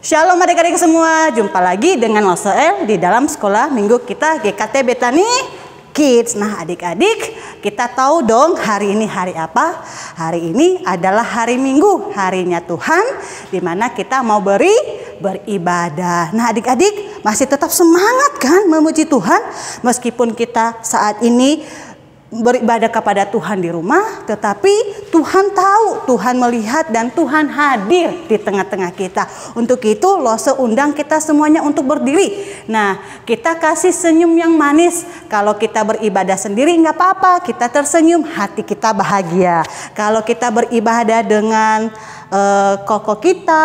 Shalom adik-adik semua, jumpa lagi dengan Losoel di dalam sekolah minggu kita GKT Betani Kids. Nah adik-adik, kita tahu dong hari ini hari apa? Hari ini adalah hari Minggu, harinya Tuhan, dimana kita mau beribadah. Nah adik-adik masih tetap semangat kan memuji Tuhan? Meskipun kita saat ini beribadah kepada Tuhan di rumah, tetapi Tuhan tahu, Tuhan melihat, dan Tuhan hadir di tengah-tengah kita. Untuk itu Lose undang kita semuanya untuk berdiri. Nah, kita kasih senyum yang manis. Kalau kita beribadah sendiri nggak apa-apa, kita tersenyum, hati kita bahagia. Kalau kita beribadah dengan koko kita,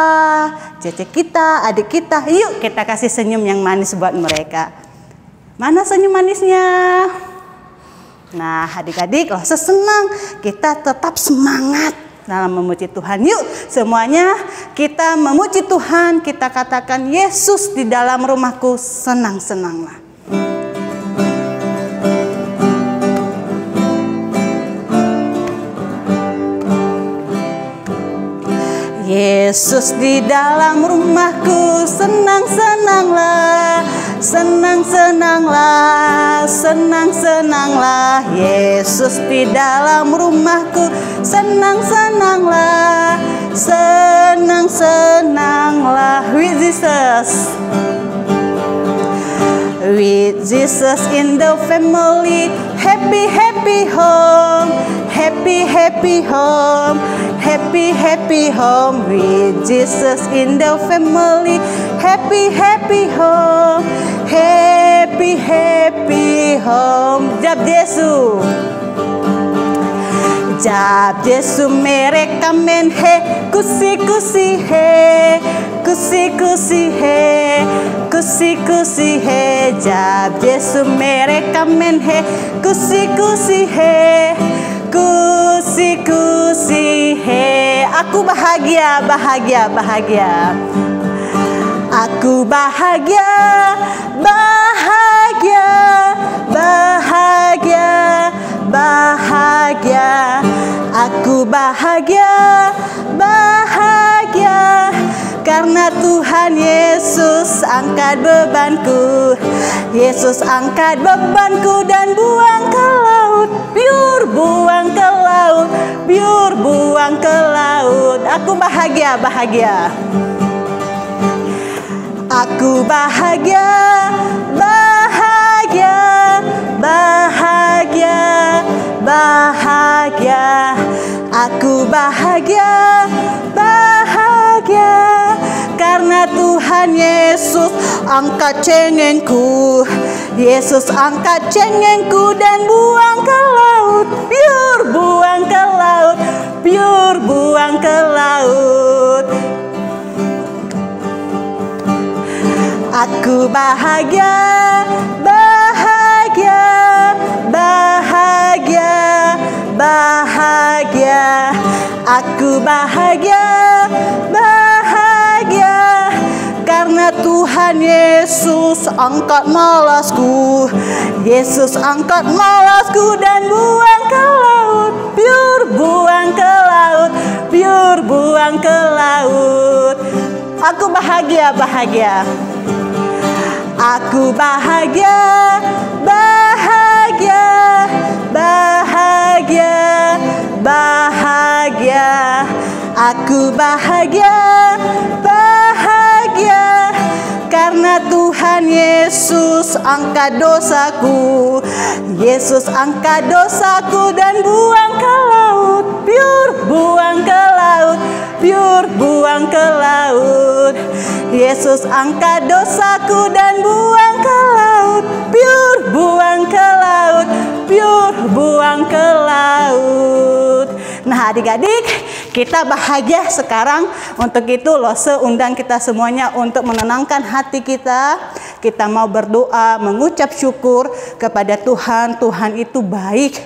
cece kita, adik kita, yuk kita kasih senyum yang manis buat mereka. Mana senyum manisnya? Nah adik-adik, Lose senang kita tetap semangat dalam memuji Tuhan. Yuk semuanya kita memuji Tuhan, kita katakan Yesus di dalam rumahku, senang-senanglah. Yesus di dalam rumahku, senang-senanglah, senang-senanglah, senang-senanglah. Yesus di dalam rumahku, senang-senanglah, senang-senanglah. With Jesus, with Jesus in the family, happy happy home, happy happy home, happy happy home. With Jesus in the family, happy happy home, happy happy home. Jab Yesu, jab Yesu mereka men he, kusi kusi he, kusi kusi he, kusi kusi he. Jab Yesu mereka men he, kusi kusi he, kusi kusi he. Aku bahagia, bahagia, bahagia. Aku bahagia, bahagia, bahagia, bahagia. Aku bahagia, bahagia, karena Tuhan Yesus angkat bebanku. Yesus angkat bebanku dan buang ke laut, biur buang ke laut, biur buang ke laut. Aku bahagia, bahagia. Aku bahagia, bahagia, bahagia, bahagia. Aku bahagia, bahagia, karena Tuhan Yesus angkat cengengku. Yesus angkat cengengku dan buang ke laut, biur buang ke laut, biur buang ke laut. Aku bahagia, bahagia, bahagia, bahagia. Aku bahagia, bahagia, karena Tuhan Yesus angkat malasku. Yesus angkat malasku dan buang ke laut, biur buang ke laut, biur buang ke laut. Aku bahagia, bahagia. Aku bahagia, bahagia, bahagia, bahagia. Aku bahagia, bahagia, karena Tuhan Yesus angkat dosaku. Yesus angkat dosaku dan buang ke laut, biur buang ke laut, biur buang ke laut. Yesus angkat dosaku dan buang ke laut, biur buang ke laut, biur buang ke laut. Nah adik-adik, kita bahagia sekarang. Untuk itu Lose undang kita semuanya untuk menenangkan hati kita. Kita mau berdoa, mengucap syukur kepada Tuhan. Tuhan itu baik.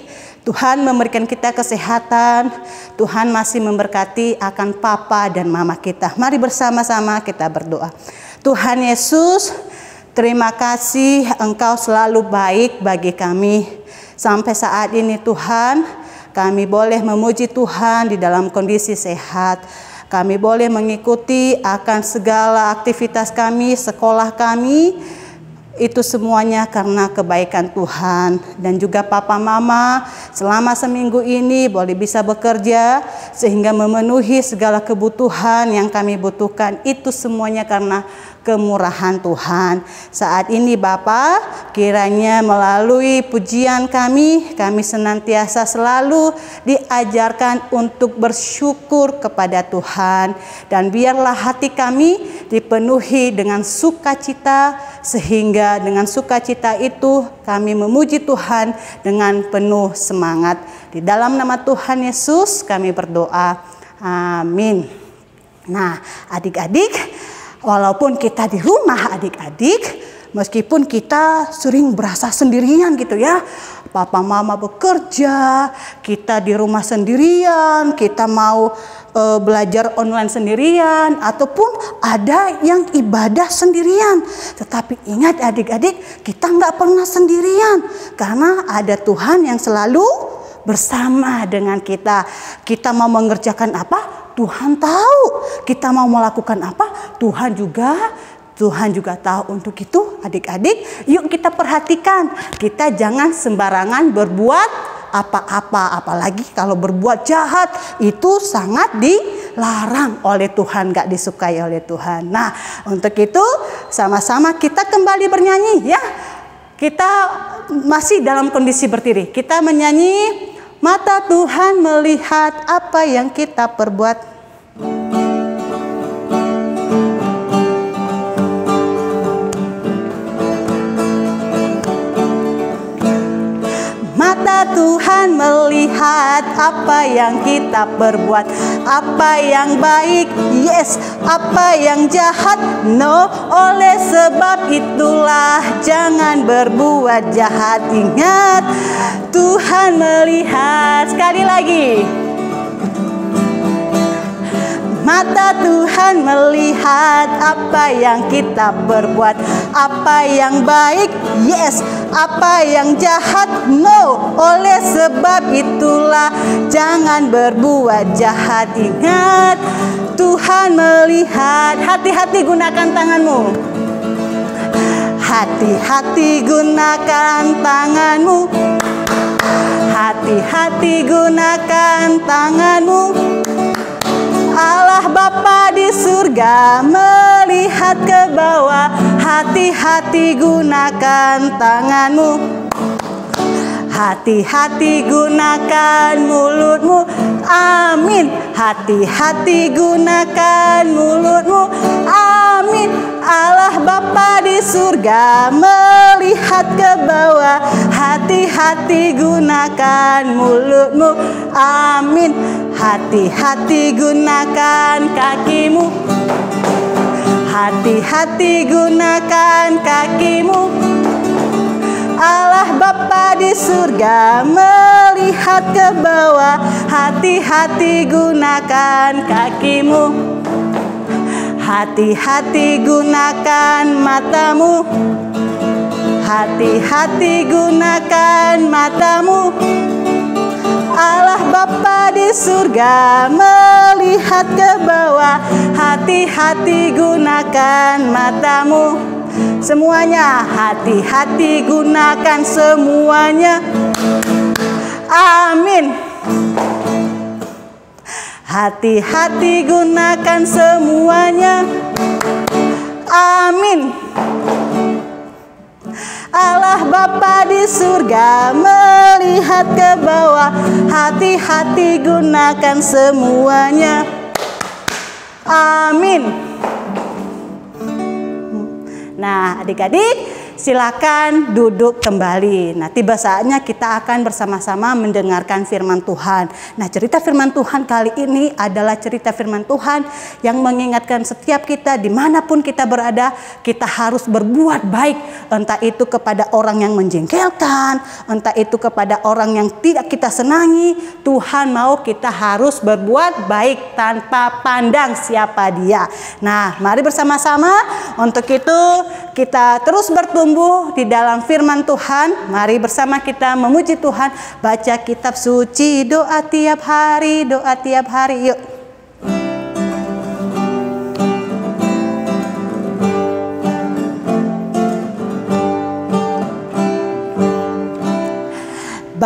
Tuhan memberikan kita kesehatan. Tuhan masih memberkati akan papa dan mama kita. Mari bersama-sama kita berdoa. Tuhan Yesus, terima kasih Engkau selalu baik bagi kami. Sampai saat ini Tuhan, kami boleh memuji Tuhan di dalam kondisi sehat. Kami boleh mengikuti akan segala aktivitas kami, sekolah kami. Itu semuanya karena kebaikan Tuhan. Dan juga papa mama selama seminggu ini boleh bisa bekerja sehingga memenuhi segala kebutuhan yang kami butuhkan. Itu semuanya karena kemurahan Tuhan. Saat ini Bapa, kiranya melalui pujian kami senantiasa selalu diajarkan untuk bersyukur kepada Tuhan. Dan biarlah hati kami dipenuhi dengan sukacita, sehingga dengan sukacita itu kami memuji Tuhan dengan penuh semangat. Di dalam nama Tuhan Yesus kami berdoa. Amin. Nah, adik-adik, walaupun kita di rumah adik-adik, meskipun kita sering berasa sendirian gitu ya. Papa mama bekerja, kita di rumah sendirian, kita mau belajar online sendirian, ataupun ada yang ibadah sendirian. Tetapi ingat adik-adik, kita nggak pernah sendirian, karena ada Tuhan yang selalu bersama dengan kita. Kita mau mengerjakan apa? Tuhan tahu. Kita mau melakukan apa? Tuhan juga tahu. Untuk itu adik-adik, yuk kita perhatikan. Kita jangan sembarangan berbuat apa-apa, apalagi kalau berbuat jahat. Itu sangat dilarang oleh Tuhan, gak disukai oleh Tuhan. Nah, untuk itu sama-sama kita kembali bernyanyi ya. Kita masih dalam kondisi berdiri. Kita menyanyi, mata Tuhan melihat apa yang kita perbuat. Mata Tuhan melihat apa yang kita perbuat, apa yang baik, yes, apa yang jahat, no. Oleh sebab itulah jangan berbuat jahat. Ingat, Tuhan melihat. Sekali lagi. Mata Tuhan melihat apa yang kita perbuat, apa yang baik, yes, apa yang jahat, no. Oleh sebab itulah jangan berbuat jahat. Ingat, Tuhan melihat. Hati-hati gunakan tanganmu. Hati-hati gunakan tanganmu. Hati-hati gunakan tanganmu. Allah Bapa di surga melihat ke bawah. Hati-hati gunakan tanganmu. Hati-hati gunakan mulutmu. Amin. Hati-hati gunakan mulutmu. Amin. Allah Bapa di surga melihat ke bawah. Hati-hati gunakan mulutmu. Amin. Hati-hati gunakan kakimu. Hati-hati gunakan kakimu. Allah Bapa di surga melihat ke bawah. Hati-hati gunakan kakimu. Hati-hati gunakan matamu. Hati-hati gunakan matamu. Allah Bapa di surga melihat ke bawah. Hati-hati gunakan matamu. Semuanya, hati-hati gunakan semuanya. Amin. Hati-hati gunakan semuanya. Amin. Allah Bapa di surga melihat ke bawah. Hati-hati gunakan semuanya. Amin. Nah, adik-adik, silakan duduk kembali. Nah, tiba saatnya kita akan bersama-sama mendengarkan firman Tuhan. Nah, cerita firman Tuhan kali ini adalah cerita firman Tuhan yang mengingatkan setiap kita dimanapun kita berada, kita harus berbuat baik. Entah itu kepada orang yang menjengkelkan, entah itu kepada orang yang tidak kita senangi. Tuhan mau kita harus berbuat baik tanpa pandang siapa dia. Nah, mari bersama-sama. Untuk itu kita terus bertumbuh di dalam firman Tuhan. Mari bersama kita memuji Tuhan, baca kitab suci, doa tiap hari, yuk.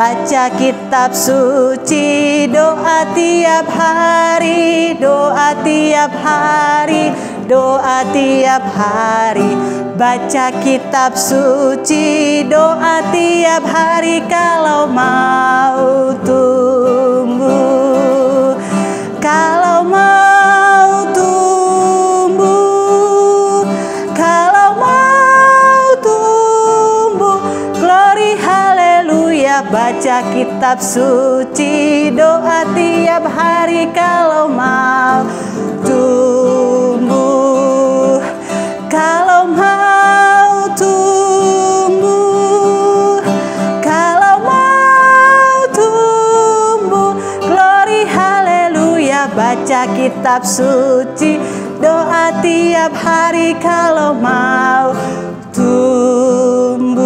baca kitab suci, doa tiap hari, doa tiap hari, doa tiap hari. Baca kitab suci, doa tiap hari kalau mau tumbuh. Kalau mau tumbuh, kalau mau tumbuh, glory haleluya. Baca kitab suci, doa tiap hari kalau mau tumbuh. Kalau mau tumbuh, kalau mau tumbuh, glory haleluya. Baca kitab suci, doa tiap hari kalau mau tumbuh.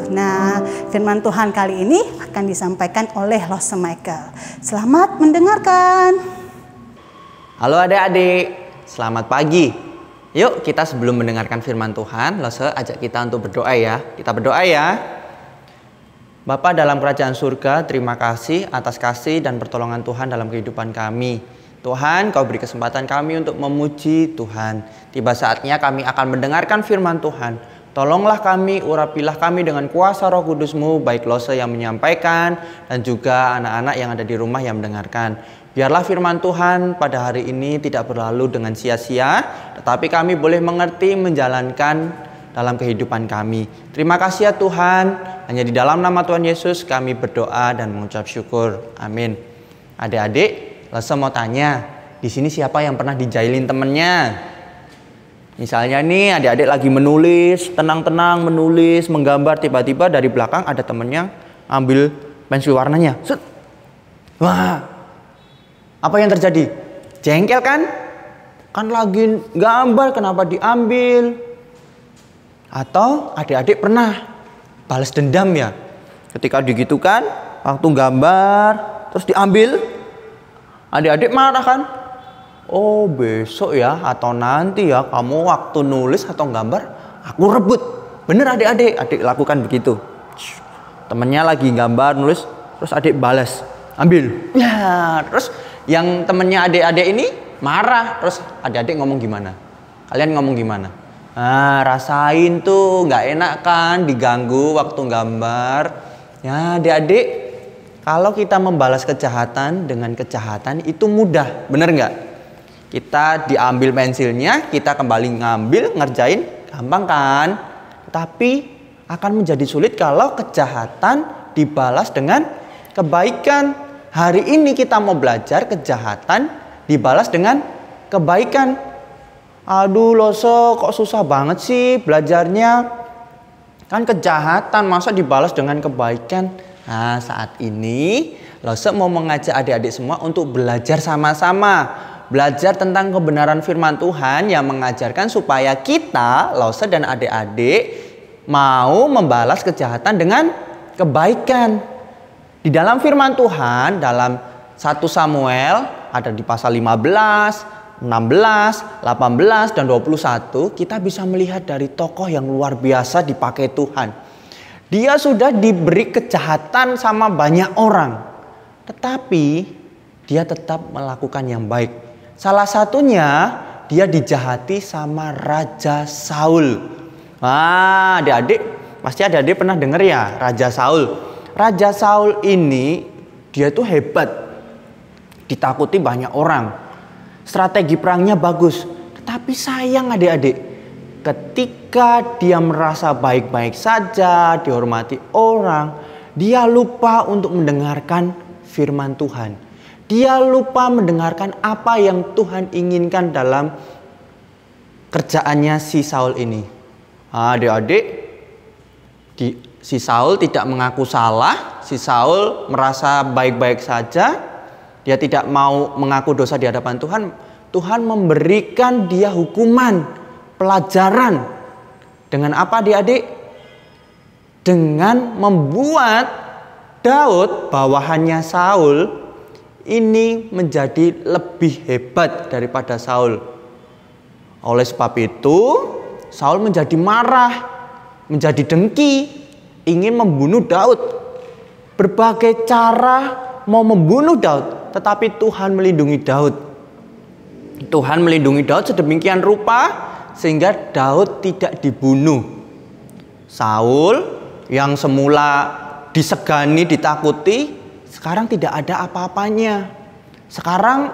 Nah, firman Tuhan kali ini akan disampaikan oleh Lose Michael. Selamat mendengarkan. Halo adik-adik, selamat pagi. Yuk kita sebelum mendengarkan firman Tuhan, Lose ajak kita untuk berdoa ya. Kita berdoa ya. Bapa dalam kerajaan surga, terima kasih atas kasih dan pertolongan Tuhan dalam kehidupan kami. Tuhan, Kau beri kesempatan kami untuk memuji Tuhan. Tiba saatnya kami akan mendengarkan firman Tuhan. Tolonglah kami, urapilah kami dengan kuasa Roh Kudus-Mu, baik Lose yang menyampaikan dan juga anak-anak yang ada di rumah yang mendengarkan. Biarlah firman Tuhan pada hari ini tidak berlalu dengan sia-sia, tetapi kami boleh mengerti, menjalankan dalam kehidupan kami. Terima kasih ya Tuhan, hanya di dalam nama Tuhan Yesus kami berdoa dan mengucap syukur. Amin. Adik-adik, Lose mau tanya, di sini siapa yang pernah dijailin temennya? Misalnya nih adik-adik lagi menulis, tenang-tenang menulis, menggambar, tiba-tiba dari belakang ada temennya ambil pensil warnanya. Set. Wah, apa yang terjadi? Jengkel kan? Kan lagi gambar, kenapa diambil? Atau adik-adik pernah balas dendam ya? Ketika digitukan, waktu gambar, terus diambil, adik-adik marah kan? Oh besok ya, atau nanti ya, kamu waktu nulis atau gambar, aku rebut. Bener adik-adik, adik lakukan begitu. Temennya lagi gambar, nulis, terus adik balas, ambil. Ya, terus yang temennya adik-adik ini marah, terus adik-adik ngomong gimana? Kalian ngomong gimana? Nah, rasain tuh nggak enak kan diganggu waktu gambar. Ya adik-adik, kalau kita membalas kejahatan dengan kejahatan itu mudah, bener nggak? Kita diambil pensilnya, kita kembali ngambil, ngerjain, gampang kan? Tapi akan menjadi sulit kalau kejahatan dibalas dengan kebaikan. Hari ini kita mau belajar kejahatan dibalas dengan kebaikan. Aduh Lose, kok susah banget sih belajarnya? Kan kejahatan, masa dibalas dengan kebaikan? Nah, saat ini Lose mau mengajak adik-adik semua untuk belajar sama-sama. Belajar tentang kebenaran firman Tuhan yang mengajarkan supaya kita, Lose dan adik-adik, mau membalas kejahatan dengan kebaikan. Di dalam firman Tuhan, dalam 1 Samuel, ada di pasal 15, 16, 18, dan 21, kita bisa melihat dari tokoh yang luar biasa dipakai Tuhan. Dia sudah diberi kejahatan sama banyak orang, tetapi dia tetap melakukan yang baik. Salah satunya, dia dijahati sama Raja Saul. Nah, adik-adik, pasti adik-adik pernah dengar ya, Raja Saul. Raja Saul ini, dia tuh hebat, ditakuti banyak orang. Strategi perangnya bagus. Tetapi sayang adik-adik, ketika dia merasa baik-baik saja, dihormati orang, dia lupa untuk mendengarkan firman Tuhan. Dia lupa mendengarkan apa yang Tuhan inginkan dalam kerjaannya si Saul ini. Adik-adik, si Saul tidak mengaku salah, si Saul merasa baik-baik saja, dia tidak mau mengaku dosa di hadapan Tuhan. Tuhan memberikan dia hukuman, pelajaran. Dengan apa adik-adik? Dengan membuat Daud, bawahannya Saul, ini menjadi lebih hebat daripada Saul. Oleh sebab itu, Saul menjadi marah, menjadi dengki, ingin membunuh Daud. berbagai cara mau membunuh Daud, tetapi Tuhan melindungi Daud. Tuhan melindungi Daud sedemikian rupa sehingga Daud tidak dibunuh. Saul yang semula disegani, ditakuti, sekarang tidak ada apa-apanya. Sekarang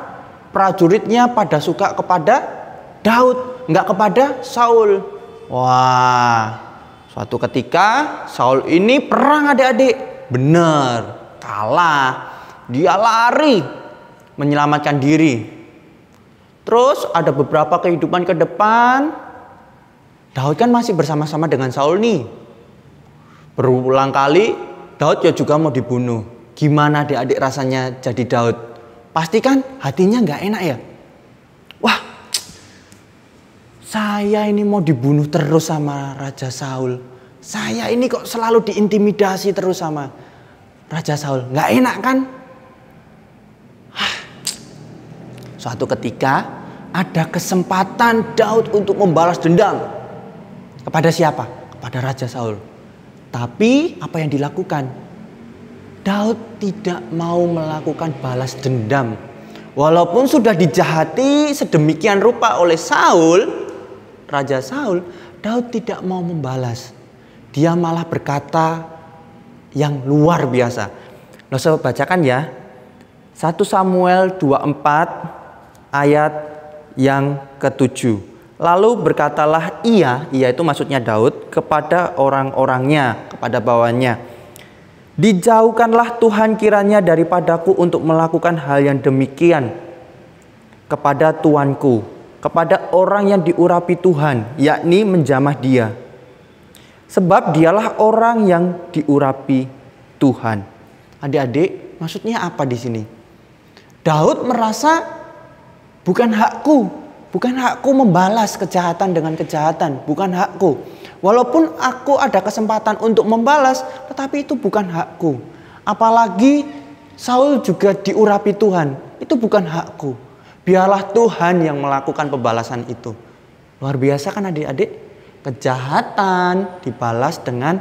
prajuritnya pada suka kepada Daud, enggak kepada Saul. Wah, suatu ketika Saul ini perang adik-adik. Benar, kalah. Dia lari menyelamatkan diri. Terus ada beberapa kehidupan ke depan, Daud kan masih bersama-sama dengan Saul nih. Berulang kali Daud ya juga mau dibunuh. Gimana adik-adik rasanya jadi Daud? Pasti kan hatinya nggak enak ya. Wah, saya ini mau dibunuh terus sama Raja Saul. Saya ini kok selalu diintimidasi terus sama Raja Saul. Nggak enak kan? Suatu ketika ada kesempatan Daud untuk membalas dendam. Kepada siapa? Kepada Raja Saul. Tapi apa yang dilakukan? Daud tidak mau melakukan balas dendam. Walaupun sudah dijahati sedemikian rupa oleh Saul, Raja Saul, Daud tidak mau membalas. Dia malah berkata yang luar biasa. Nah, saya bacakan ya. 1 Samuel 24 ayat yang ke-7. Lalu berkatalah ia itu maksudnya Daud, kepada orang-orangnya, kepada bawahannya, dijauhkanlah Tuhan kiranya daripadaku untuk melakukan hal yang demikian kepada tuanku, kepada orang yang diurapi Tuhan, yakni menjamah dia. Sebab dialah orang yang diurapi Tuhan. Adik-adik, maksudnya apa di sini? Daud merasa bukan hakku membalas kejahatan dengan kejahatan, bukan hakku. Walaupun aku ada kesempatan untuk membalas, tetapi itu bukan hakku. Apalagi Saul juga diurapi Tuhan, itu bukan hakku. Biarlah Tuhan yang melakukan pembalasan itu. Luar biasa kan adik-adik? Kejahatan dibalas dengan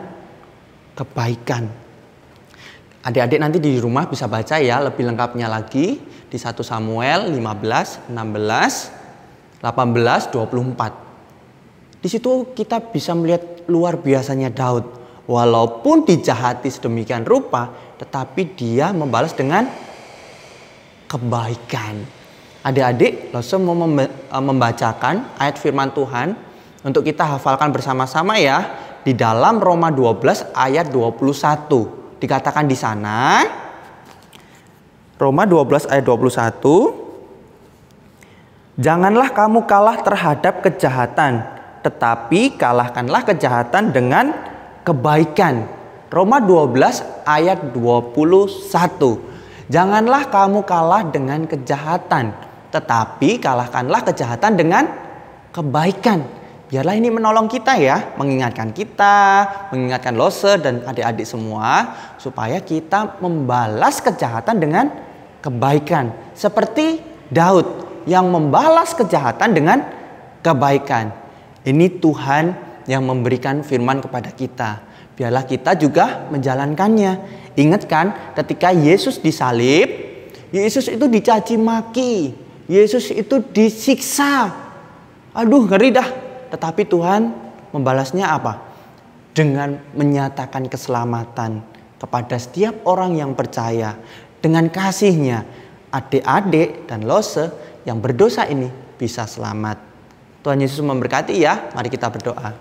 kebaikan. Adik-adik nanti di rumah bisa baca ya lebih lengkapnya lagi di 1 Samuel 15, 16, 18, 24. Di situ kita bisa melihat luar biasanya Daud. Walaupun dijahati sedemikian rupa, tetapi dia membalas dengan kebaikan. Adik-adik, Lose mau membacakan ayat firman Tuhan untuk kita hafalkan bersama-sama ya. Di dalam Roma 12 ayat 21. Dikatakan di sana, Roma 12 ayat 21, janganlah kamu kalah terhadap kejahatan, tetapi kalahkanlah kejahatan dengan kebaikan. Roma 12 ayat 21. Janganlah kamu kalah dengan kejahatan, tetapi kalahkanlah kejahatan dengan kebaikan. Biarlah ini menolong kita ya, mengingatkan Lose dan adik-adik semua, supaya kita membalas kejahatan dengan kebaikan. Seperti Daud yang membalas kejahatan dengan kebaikan. Ini Tuhan yang memberikan firman kepada kita. Biarlah kita juga menjalankannya. Ingat kan ketika Yesus disalib, Yesus itu dicaci maki, Yesus itu disiksa. Aduh, ngeri dah. Tetapi Tuhan membalasnya apa? Dengan menyatakan keselamatan kepada setiap orang yang percaya. Dengan kasih-Nya, adik-adik dan Lose yang berdosa ini bisa selamat. Tuhan Yesus memberkati ya. Mari kita berdoa.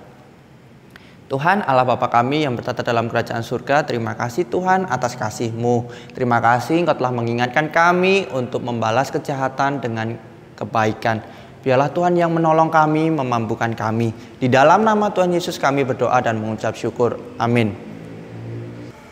Tuhan Allah Bapa kami yang bertata dalam kerajaan surga, terima kasih Tuhan atas kasih-Mu. Terima kasih Engkau telah mengingatkan kami untuk membalas kejahatan dengan kebaikan. Biarlah Tuhan yang menolong kami, memampukan kami. Di dalam nama Tuhan Yesus kami berdoa dan mengucap syukur. Amin.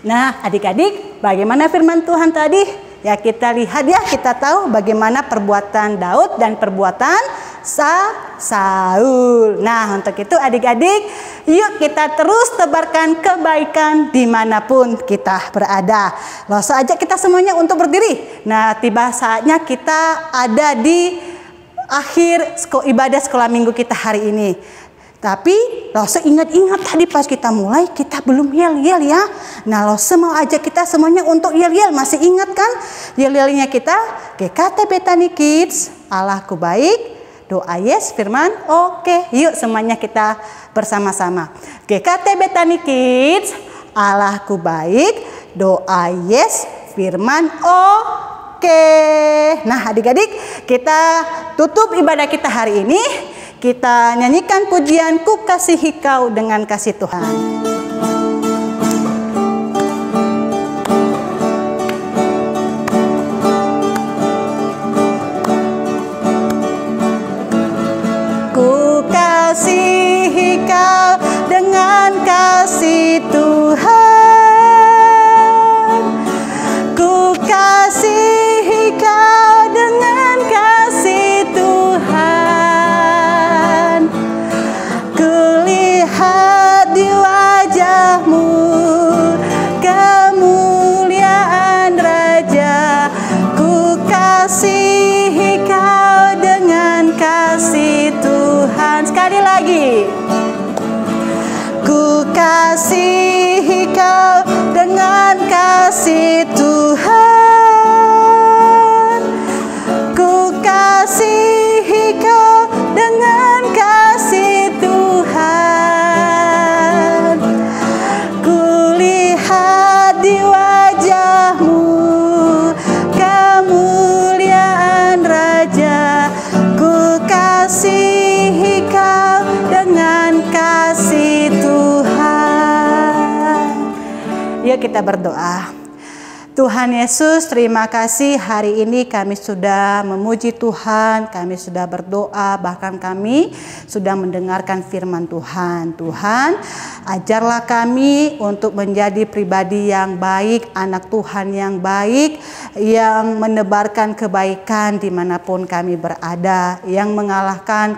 Nah, adik-adik, bagaimana firman Tuhan tadi? Ya, kita lihat ya, kita tahu bagaimana perbuatan Daud dan perbuatan Saul. Nah, untuk itu adik-adik, yuk kita terus tebarkan kebaikan dimanapun kita berada. Langsung aja kita semuanya untuk berdiri. Nah, tiba saatnya kita ada di akhir ibadah sekolah minggu kita hari ini. Tapi Lose ingat-ingat tadi pas kita mulai kita belum yel-yel ya. Nah Lose mau ajak kita semuanya untuk yel-yel. Masih ingat kan yel-yelnya kita? GKT Bethany Kids, Allahku baik, doa yes, firman oke. Yuk semuanya kita bersama-sama. GKT Bethany Kids, Allahku baik, doa yes, firman oke. Nah adik-adik, kita tutup ibadah kita hari ini. Kita nyanyikan pujian Ku Kasihi Kau dengan kasih Tuhan. Ku kasihi Kau dengan kasih Tuhan. Ku kasihi Kau dengan kasih Tuhan. Kulihat di wajah-Mu kemuliaan Raja. Ku kasihi Kau dengan kasih Tuhan. Sekali lagi. Ku kasihi Kau dengan kasih Tuhan. Ku kasihi Kau dengan kasih Tuhan. Kulihat di wajah-Mu kemuliaan Raja. Ku kasihi Kau dengan kasih Tuhan. Yuk kita berdoa. Tuhan Yesus, terima kasih hari ini kami sudah memuji Tuhan, kami sudah berdoa, bahkan kami sudah mendengarkan firman Tuhan. Tuhan, ajarlah kami untuk menjadi pribadi yang baik, anak Tuhan yang baik, yang menebarkan kebaikan dimanapun kami berada, yang mengalahkan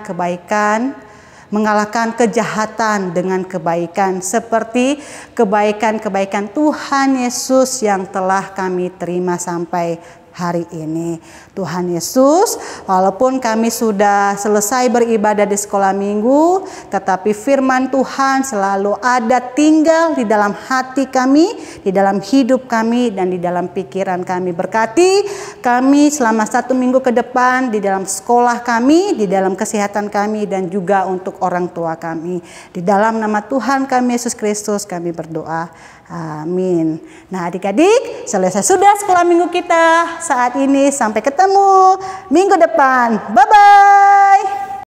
kejahatan dengan kebaikan, seperti kebaikan-kebaikan Tuhan Yesus yang telah kami terima sampai hari ini. Tuhan Yesus, walaupun kami sudah selesai beribadah di sekolah minggu, tetapi firman Tuhan selalu ada tinggal di dalam hati kami, di dalam hidup kami, dan di dalam pikiran kami. Berkati kami selama 1 minggu ke depan di dalam sekolah kami, di dalam kesehatan kami, dan juga untuk orang tua kami. Di dalam nama Tuhan kami Yesus Kristus kami berdoa. Amin. Nah adik-adik, selesai sudah sekolah minggu kita saat ini. Sampai ketemu minggu depan. Bye-bye.